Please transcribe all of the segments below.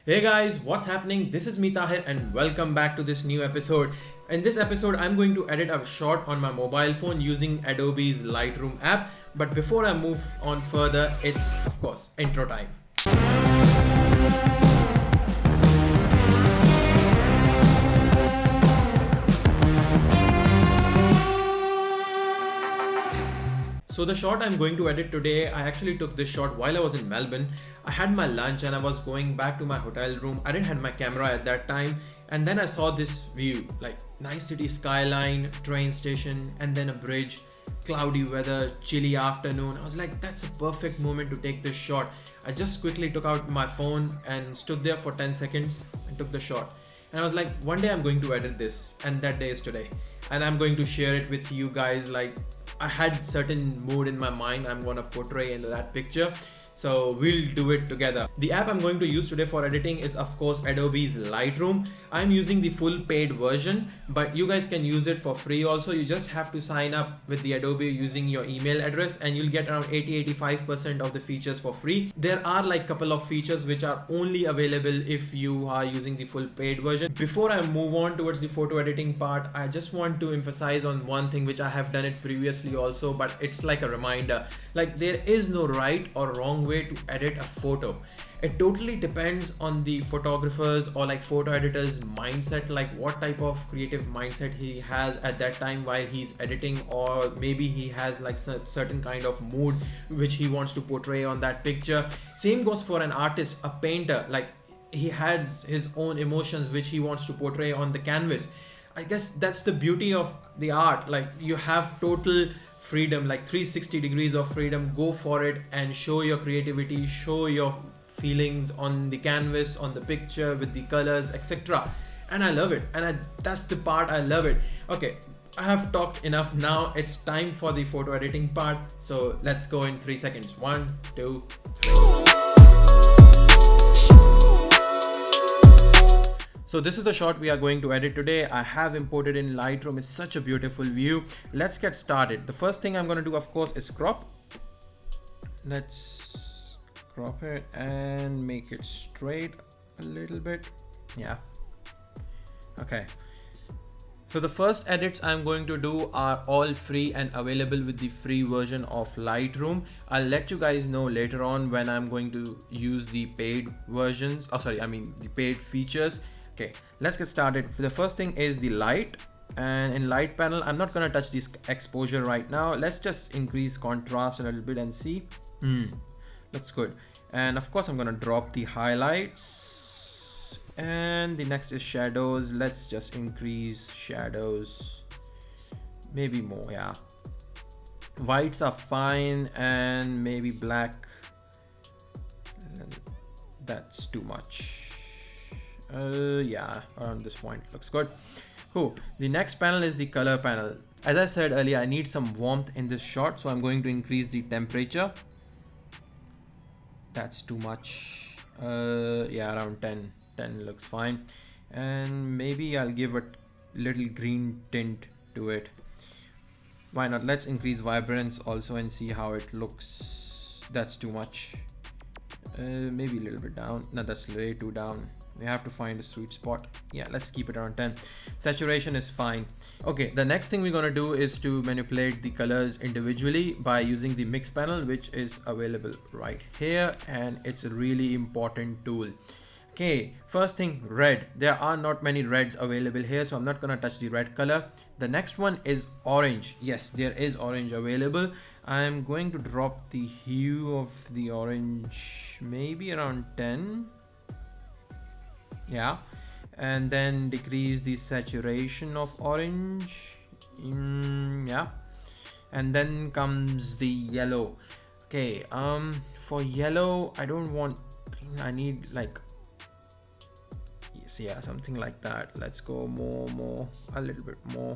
Hey guys, what's happening? This is me Tahir and welcome back to this new episode. In this episode, I'm going to edit a shot on my mobile phone using Adobe's Lightroom app. But before I move on further, it's of course intro time. So the shot I'm going to edit today, I actually took this shot while I was in Melbourne. I had my lunch and I was going back to my hotel room. I didn't have my camera at that time. And then I saw this view, like nice city skyline, train station, and then a bridge, cloudy weather, chilly afternoon. I was like, that's a perfect moment to take this shot. I just quickly took out my phone and stood there for 10 seconds and took the shot. And I was like, one day I'm going to edit this, and that day is today. And I'm going to share it with you guys. Like, I had certain mood in my mind I'm gonna portray in that picture. So we'll do it together. The app I'm going to use today for editing is of course Adobe's Lightroom. I'm using the full paid version, but you guys can use it for free also. You just have to sign up with the Adobe using your email address and you'll get around 80-85% of the features for free. There are like couple of features which are only available if you are using the full paid version. Before I move on towards the photo editing part, I just want to emphasize on one thing which I have done it previously also, but it's like a reminder. Like there is no right or wrong way to edit a photo. It totally depends on the photographer's or like photo editor's mindset, like what type of creative mindset he has at that time while he's editing, or maybe he has like certain kind of mood which he wants to portray on that picture. Same goes for an artist, a painter, like he has his own emotions which he wants to portray on the canvas. I guess that's the beauty of the art. Like you have total freedom, like 360 degrees of freedom. Go for it and show your creativity, show your feelings on the canvas, on the picture, with the colors, etc. And I love it, and that's the part I love it. Okay, I have talked enough. Now it's time for the photo editing part, so let's go in 3 seconds. 1, 2, 3. So this is the shot we are going to edit today. I have imported in Lightroom. It's such a beautiful view. Let's get started. The first thing I'm going to do, of course, is crop. Let's crop it and make it straight a little bit. Yeah. Okay. So the first edits I'm going to do are all free and available with the free version of Lightroom. I'll let you guys know later on when I'm going to use the paid versions. The paid features. Okay, let's get started. The first thing is the light, and in light panel, I'm not gonna touch this exposure right now. Let's just increase contrast a little bit and see. Looks good. And of course, I'm gonna drop the highlights. And the next is shadows. Let's just increase shadows. Maybe more, yeah. Whites are fine, and maybe black. That's too much. Yeah, around this point looks good. Cool. The next panel is the color panel. As I said earlier, I need some warmth in this shot, so I'm going to increase the temperature. That's too much. Yeah, around 10 looks fine. And maybe I'll give a little green tint to it. Why not? Let's increase vibrance also and see how it looks. That's too much. Maybe a little bit down. No, that's way too down. We have to find a sweet spot. Yeah, let's keep it around 10. Saturation is fine. Okay, the next thing we're gonna do is to manipulate the colors individually by using the mix panel, which is available right here, and it's a really important tool. Okay, first thing, red. There are not many reds available here, so I'm not gonna touch the red color. The next one is orange. Yes, there is orange available. I'm going to drop the hue of the orange maybe around 10. Yeah, and then decrease the saturation of orange. Yeah, and then comes the yellow. Okay, for yellow, I don't want green. I need like, yes, yeah, something like that. Let's go more, a little bit more.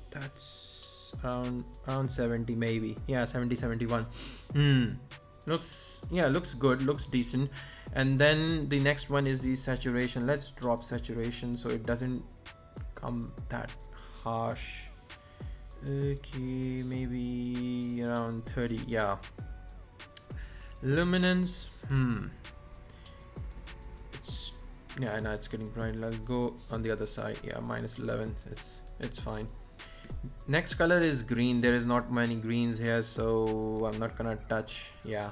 That's around 70 maybe. Yeah, 70, 71. Looks good, looks decent. And then the next one is the saturation. Let's drop saturation so it doesn't come that harsh. Okay, maybe around 30. Yeah, Luminance, it's, yeah, I know it's getting bright. Let's go on the other side. Yeah, -11. It's fine. Next color is green. There is not many greens here, so I'm not gonna touch. Yeah,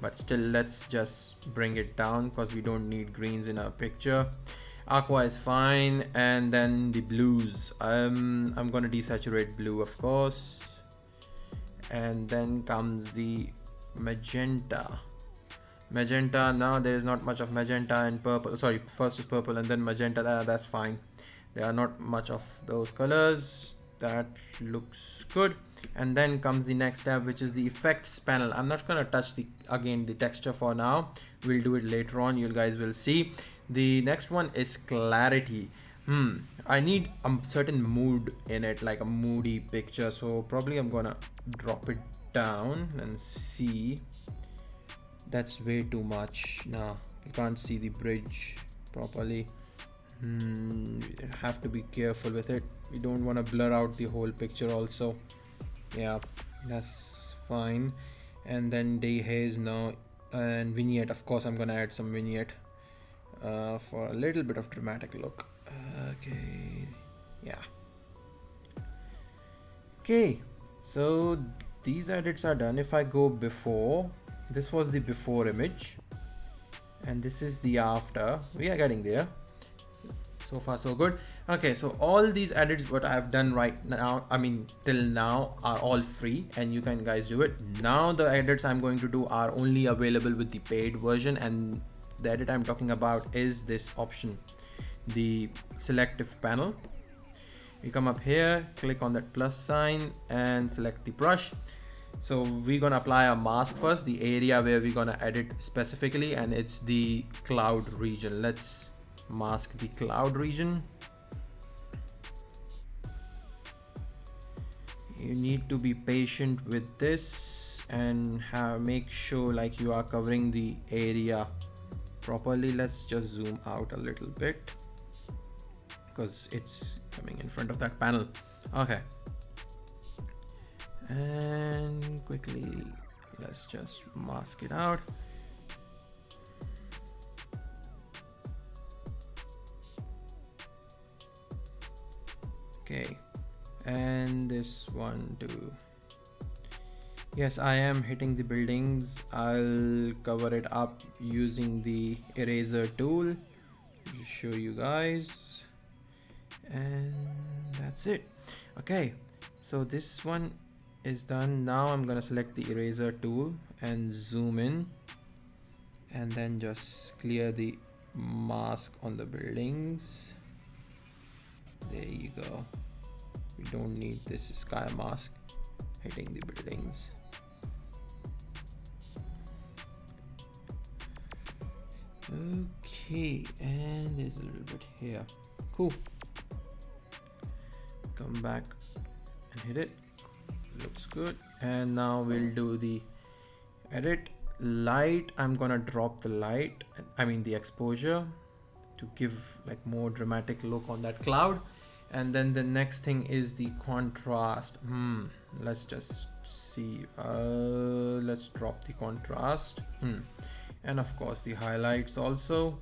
but still, let's just bring it down because we don't need greens in our picture. Aqua is fine, and then the blues. I'm gonna desaturate blue, of course, and then comes the magenta. Magenta, now there is not much of magenta and purple. Sorry, first is purple and then magenta. That's fine. There are not much of those colors. That looks good. And then comes the next tab, which is the effects panel. I'm not gonna touch the texture for now. We'll do it later on. You guys will see. The next one is clarity. I need a certain mood in it, like a moody picture. So probably I'm gonna drop it down and see. That's way too much. Nah, you can't see the bridge properly. Have to be careful with it. We don't want to blur out the whole picture also. Yeah, that's fine. And then day haze now, and vignette. Of course, I'm gonna add some vignette for a little bit of dramatic look. Okay, yeah. Okay, so these edits are done. If I go before, this was the before image, and this is the after. We are getting there. So far so good. Okay, so all these edits what I have done right now, I mean till now, are all free and you can guys do it. Now the edits I'm going to do are only available with the paid version, and the edit I'm talking about is this option, the selective panel. You come up here, click on that plus sign and select the brush. So we're gonna apply a mask first, the area where we're gonna edit specifically, and it's the cloud region. Let's mask the cloud region. You need to be patient with this and make sure like you are covering the area properly. Let's just zoom out a little bit because it's coming in front of that panel. Okay, and quickly let's just mask it out. Okay, and this one too. Yes, I am hitting the buildings. I'll cover it up using the eraser tool to show you guys, and that's it. Okay, so this one is done. Now I'm gonna select the eraser tool and zoom in, and then just clear the mask on the buildings. There you go. We don't need this sky mask hitting the buildings. Okay, and there's a little bit here. Cool. Come back and hit it. Looks good. And now we'll do the edit. Light, I'm gonna drop the light, I mean the exposure, to give like more dramatic look on that cloud. And then the next thing is the contrast. Let's just see. Let's drop the contrast. And of course the highlights also,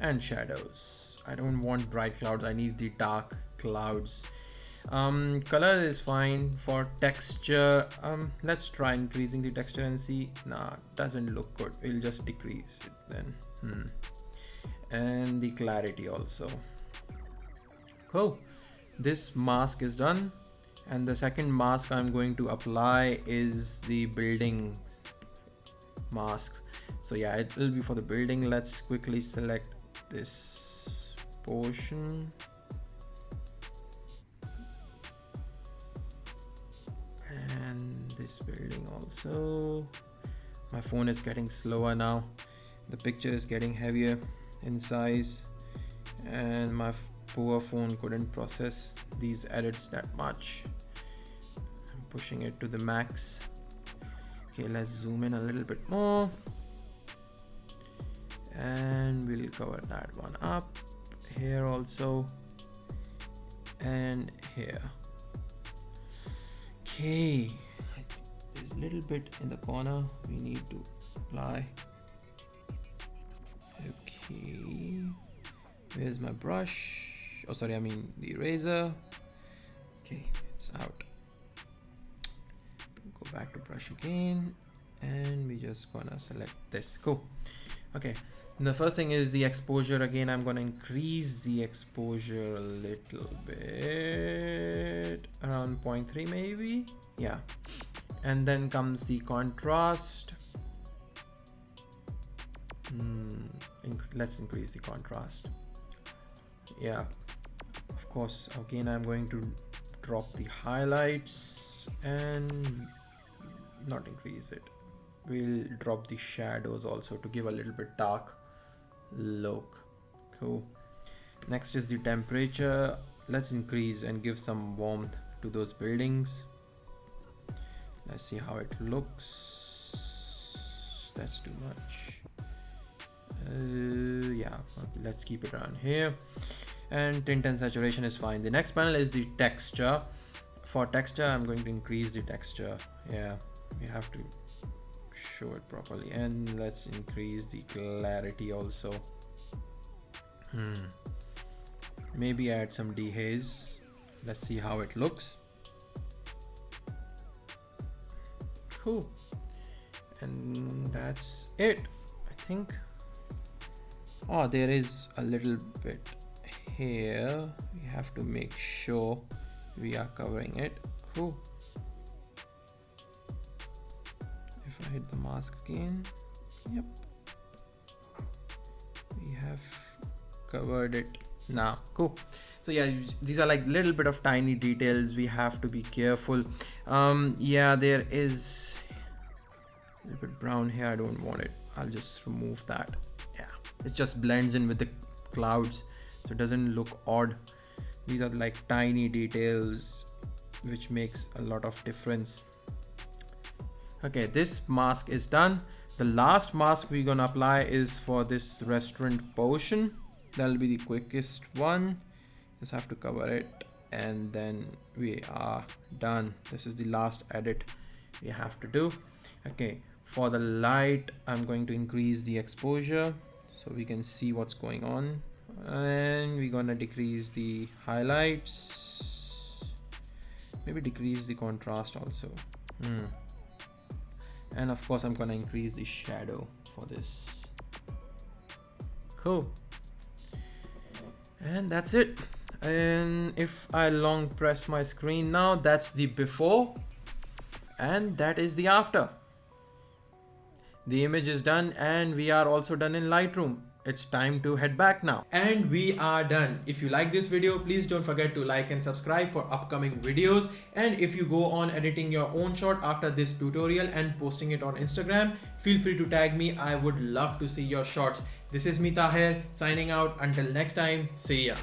and shadows. I don't want bright clouds, I need the dark clouds. Color is fine. For texture, let's try increasing the texture and see. Nah, doesn't look good. We'll just decrease it then. And the clarity also. Cool. This mask is done, and the second mask I'm going to apply is the buildings mask. So yeah, it will be for the building. Let's quickly select this portion, and this building also. My phone is getting slower now. The picture is getting heavier in size, and my poor phone couldn't process these edits that much. I'm pushing it to the max. Okay, let's zoom in a little bit more, and we'll cover that one up here also, and here. Okay, this is a little bit in the corner. We need to apply. Okay, where's my brush? Oh, sorry, I mean the eraser. Okay, it's out. Go back to brush again, and we just gonna select this. Cool. Okay, and the first thing is the exposure. Again, I'm gonna increase the exposure a little bit, around 0.3 maybe. Yeah, and then comes the contrast. Let's increase the contrast. Yeah, of course. Again, I'm going to drop the highlights and not increase it. We'll drop the shadows also to give a little bit dark look. Cool. Next is the temperature. Let's increase and give some warmth to those buildings. Let's see how it looks. That's too much. Yeah, okay, let's keep it around here. And tint and saturation is fine. The next panel is the texture. For texture, I'm going to increase the texture. Yeah, we have to show it properly, and let's increase the clarity also. Maybe add some dehaze. Let's see how it looks. Cool. And that's it, I think. Oh, there is a little bit here. We have to make sure we are covering it. Cool. If I hit the mask again, yep, we have covered it now. Cool. So yeah, these are like little bit of tiny details. We have to be careful. Yeah, there is a little bit brown here. I don't want it. I'll just remove that. Yeah, it just blends in with the clouds, so it doesn't look odd. These are like tiny details which makes a lot of difference. Okay, this mask is done. The last mask we're gonna apply is for this restaurant portion. That'll be the quickest one. Just have to cover it, and then we are done. This is the last edit we have to do. Okay, for the light, I'm going to increase the exposure so we can see what's going on, and we're gonna decrease the highlights, maybe decrease the contrast also. And of course I'm gonna increase the shadow for this. Cool. And that's it. And if I long press my screen now, that's the before and that is the after. The image is done, and we are also done in Lightroom. It's time to head back now. And we are done. If you like this video, please don't forget to like and subscribe for upcoming videos. And if you go on editing your own shot after this tutorial and posting it on Instagram, feel free to tag me. I would love to see your shots. This is me, Tahir, signing out. Until next time, see ya.